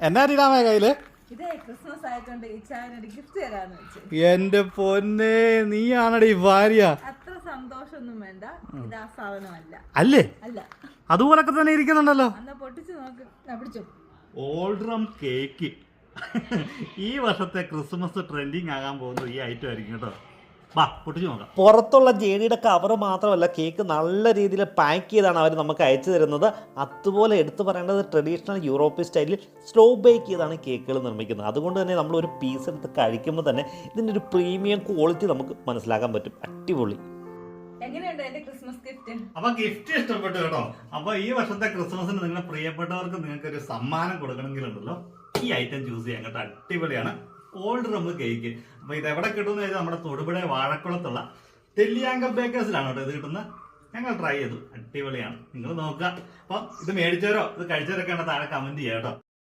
എന്നാ ഇടാമേ കയ്യില്? ക്രിസ്മസ് ആയിട്ടുണ്ട് ഗിഫ്റ്റ് തരാന്ന് വെച്ചു. എന്റെ പൊന്നെ, നീയാണടി ഭാര്യ. അത്ര സന്തോഷമൊന്നും വേണ്ട, ഇത് ആ സാധനമല്ല. അല്ലേ? അല്ല. അതുപോലൊക്കെ തന്നെ ഇരിക്കുന്നുണ്ടല്ലോ. എന്നാ പൊട്ടിച്ചു നോക്ക്. പിടിച്ചു. ഓൾഡ്രം കേക്ക്. ഈ വർഷത്തെ ക്രിസ്മസ് ട്രെൻഡിങ് ആകാൻ പോകുന്നത് ഈ ഐറ്റം ആയിരിക്കും കേട്ടോ. പൊട്ടിച്ചു നോക്കാം. പുറത്തുള്ള ജേണിയുടെ കവർ മാത്രമല്ല, കേക്ക് നല്ല രീതിയിൽ പാക്ക് ചെയ്താണ് അവർ നമുക്ക് അയച്ചു തരുന്നത്. അതുപോലെ എടുത്തു പറയേണ്ടത് ട്രഡീഷണൽ യൂറോപ്യൻ സ്റ്റൈലിൽ സ്ലോ ബേക്ക് ചെയ്താണ് കേക്കുകൾ നിർമ്മിക്കുന്നത്. അതുകൊണ്ട് തന്നെ നമ്മൾ ഒരു പീസ് എടുത്ത് കഴിക്കുമ്പോൾ തന്നെ ഇതിൻ്റെ ഒരു പ്രീമിയം ക്വാളിറ്റി നമുക്ക് മനസ്സിലാക്കാൻ പറ്റും. അടിപൊളി. അപ്പൊ ഗിഫ്റ്റ് ഇഷ്ടപ്പെട്ടു കേട്ടോ. അപ്പൊ ഈ വർഷത്തെ ക്രിസ്മസിന് നിങ്ങളുടെ പ്രിയപ്പെട്ടവർക്ക് നിങ്ങൾക്ക് ഒരു സമ്മാനം കൊടുക്കണമെങ്കിലുണ്ടല്ലോ, ഈ ഐറ്റം ചൂസ് ചെയ്യാൻ കേട്ടോ. അടിപൊളിയാണ്. Old rum cake. അപ്പൊ ഇത് എവിടെ കിട്ടുന്ന വെച്ചാൽ നമ്മുടെ തൊടുപുഴ വാഴക്കുളത്തുള്ള തെല്ലിയാങ്ക ബേക്കേഴ്സിലാണ് കേട്ടോ ഇത് കിട്ടുന്നത്. ഞങ്ങൾ ട്രൈ ചെയ്തു, അടിപൊളിയാണ്. നിങ്ങൾ നോക്കുക. അപ്പം ഇത് മേടിച്ചവരോ ഇത് കഴിച്ചവരൊക്കെ താഴെ കമന്റ് ചെയ്യാം കേട്ടോ.